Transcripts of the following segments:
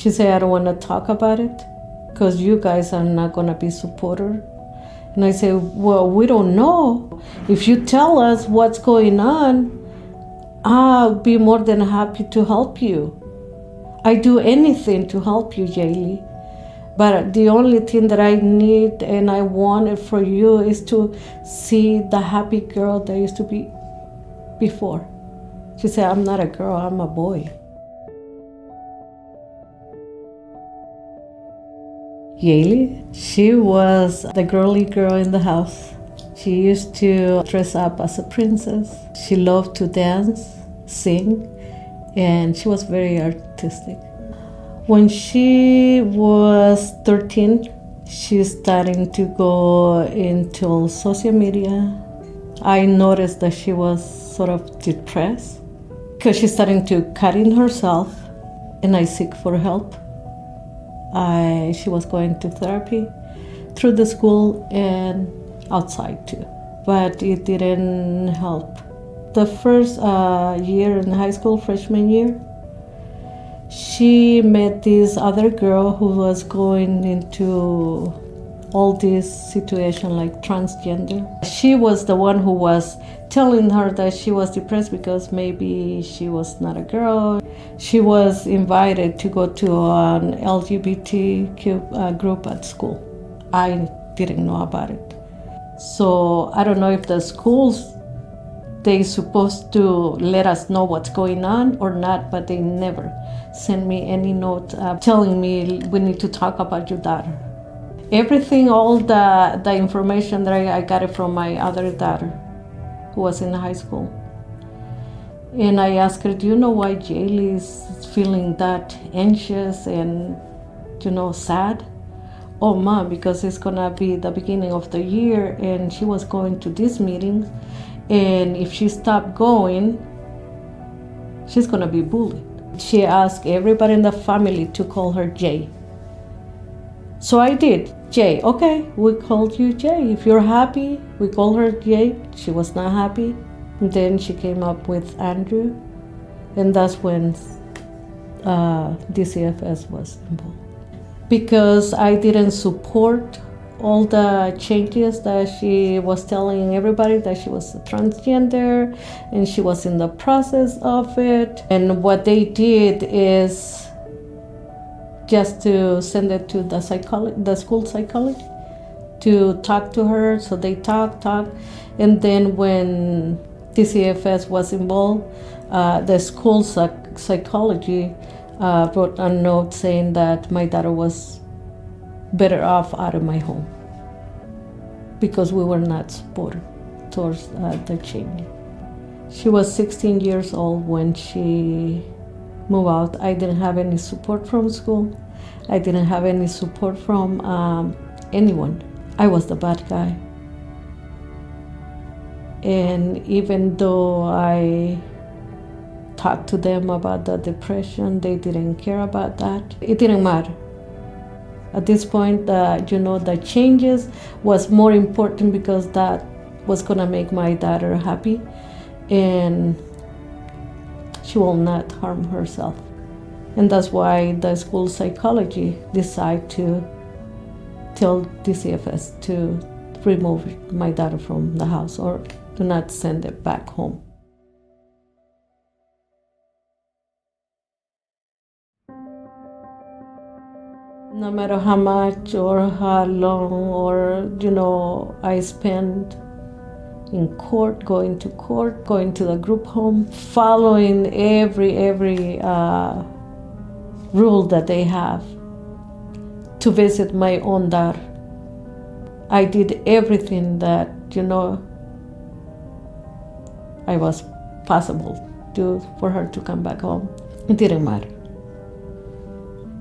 She said, I don't want to talk about it because you guys are not going to be supportive. And I said, well, we don't know. If you tell us what's going on, I'll be more than happy to help you. I do anything to help you, Yaeli. But the only thing that I need and I want for you is to see the happy girl that I used to be before. She said, I'm not a girl, I'm a boy. Yaeli, she was the girly girl in the house. She used to dress up as a princess. She loved to dance, sing, and she was very artistic. When she was 13, she's starting to go into social media. I noticed that she was sort of depressed because she's starting to cut in herself, and I seek for help. She was going to therapy through the school and outside too, but it didn't help. The first year in high school, freshman year, she met this other girl who was going into all this situation like transgender. She was the one who was telling her that she was depressed because maybe she was not a girl. She was invited to go to an LGBTQ group at school. I didn't know about it. So I don't know if the schools, they supposed to let us know what's going on or not, but they never sent me any note telling me we need to talk about your daughter. Everything, all the information that I got it from my other daughter who was in high school. And I asked her, do you know why Yaeli is feeling that anxious and, sad? Oh, Mom, because it's going to be the beginning of the year and she was going to this meeting. And if she stopped going, she's going to be bullied. She asked everybody in the family to call her Jay. So I did. Jay, okay, we called you Jay. If you're happy, we call her Jay. She was not happy. And then she came up with Andrew. And that's when DCFS was involved. Because I didn't support all the changes that she was telling everybody that she was a transgender and she was in the process of it. And what they did is just to send it to the school psychologist to talk to her. So they talk. And then when DCFS was involved, the school psychology wrote a note saying that my daughter was better off out of my home because we were not supportive towards the change. She was 16 years old when she moved out. I didn't have any support from school. I didn't have any support from anyone. I was the bad guy. And even though I talked to them about the depression, they didn't care about that. It didn't matter. At this point, the changes was more important because that was gonna make my daughter happy and she will not harm herself. And that's why the school psychology decided to tell DCFS to remove my daughter from the house or do not send it back home. No matter how much or how long or, I spend in court, going to the group home, following every rule that they have to visit my own daughter. I did everything that, I was possible to for her to come back home. It didn't matter.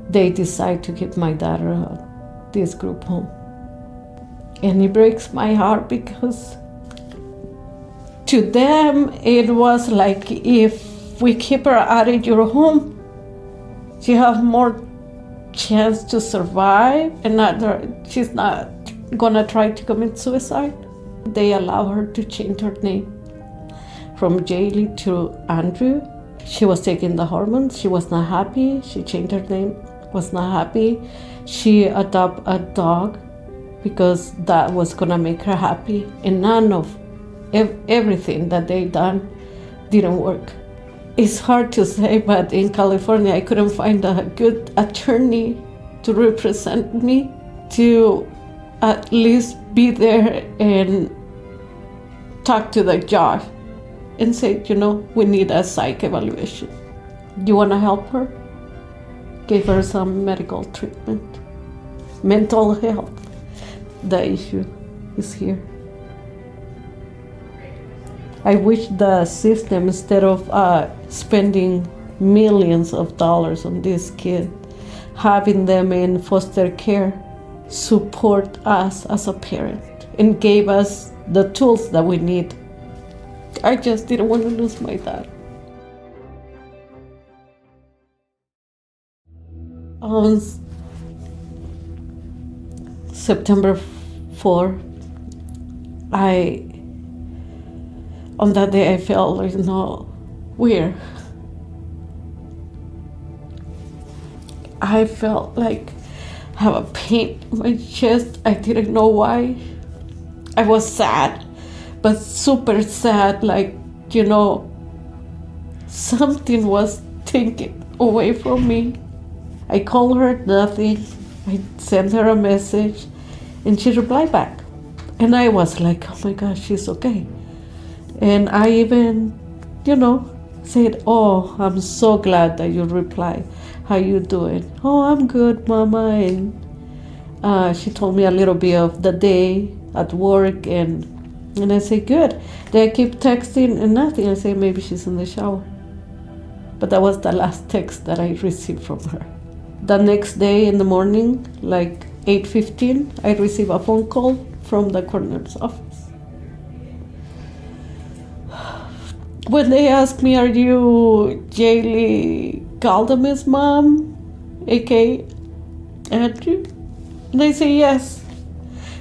They decide to keep my daughter at this group home. And it breaks my heart because to them it was like, if we keep her out of your home, she have more chance to survive and she's not gonna try to commit suicide. They allow her to change her name from Yaeli to Andrew. She was taking the hormones. She was not happy. She changed her name was not happy. She adopted a dog because that was gonna make her happy, and none of everything that they done didn't work. It's hard to say, but in California I couldn't find a good attorney to represent me, to at least be there and talk to the judge and say, we need a psych evaluation. You want to help her? Gave her some medical treatment. Mental health. The issue is here. I wish the system, instead of spending millions of dollars on this kid, having them in foster care, support us as a parent and gave us the tools that we need. I just didn't want to lose my dad. On September 4, on that day I felt weird. I felt like I have a pain in my chest. I didn't know why. I was sad, but super sad, something was taken away from me. I called her, nothing. I sent her a message, and she replied back. And I was like, oh my gosh, she's okay. And I even, said, oh, I'm so glad that you replied. How you doing? Oh, I'm good, Mama. And she told me a little bit of the day at work, and I say, good. Then I keep texting and nothing. I say, maybe she's in the shower. But that was the last text that I received from her. The next day in the morning, like 8:15, I received a phone call from the coroner's office. When they asked me, are you Jaylee Galdam's mom, aka Andrew? And I say, yes.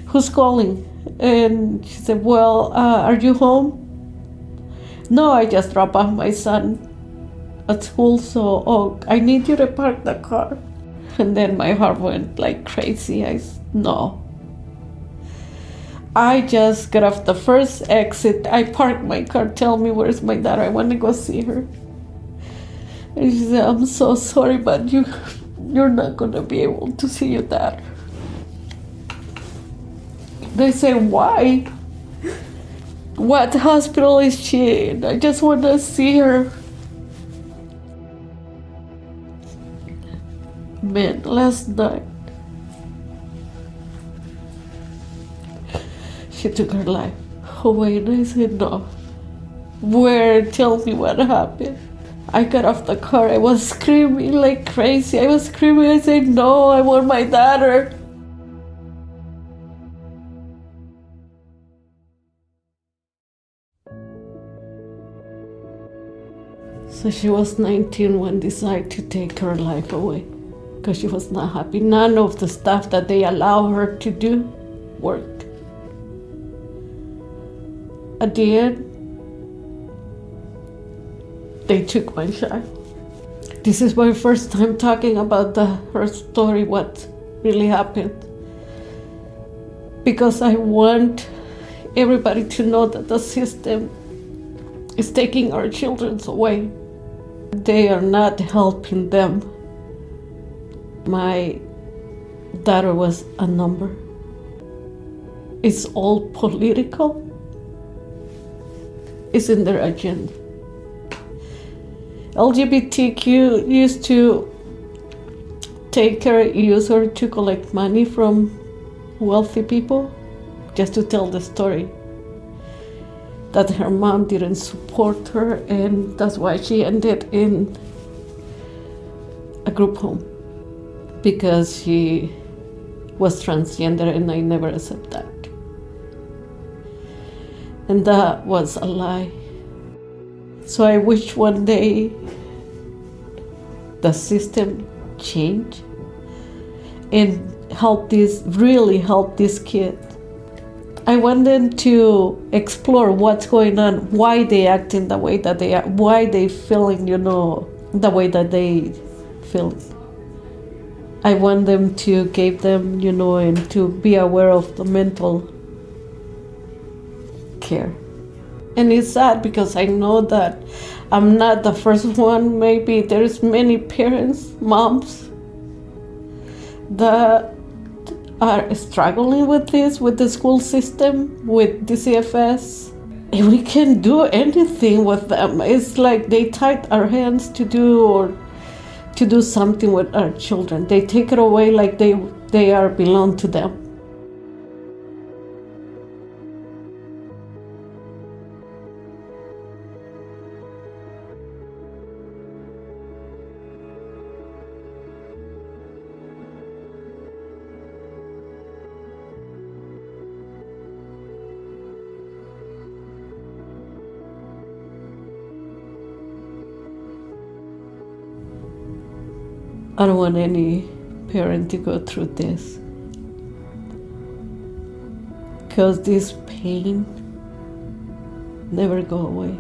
Who's calling? And she said, well, are you home? No, I just dropped off my son at school, so I need you to park the car. And then my heart went like crazy. No. I just got off the first exit. I parked my car. Tell me, where's my daughter? I want to go see her. And she said, I'm so sorry, but you're not going to be able to see your daughter. They say, why? What hospital is she in? I just want to see her. Man, last night, she took her life away, and I said, no. Where? Tell me what happened. I got off the car. I was screaming like crazy. I said, no, I want my daughter. So she was 19 when they decided to take her life away because she was not happy. None of the stuff that they allow her to do worked. At the end, they took my child. This is my first time talking about her story, what really happened. Because I want everybody to know that the system is taking our children away. They are not helping them. My daughter was a number. It's all political. It's in their agenda. LGBTQ used to use her to collect money from wealthy people just to tell the story that her mom didn't support her, and that's why she ended in a group home, because she was transgender, and I never accept that. And that was a lie. So I wish one day the system change and really help this kid. I want them to explore what's going on, why they acting the way that they are, why they feeling, the way that they feel. I want them to give them, and to be aware of the mental care. And it's sad because I know that I'm not the first one. Maybe there's many parents, moms, that are struggling with this, with the school system, with DCFS. And we can't do anything with them. It's like they tied our hands to do something with our children. They take it away like they are belong to them. I don't want any parent to go through this, because this pain never go away.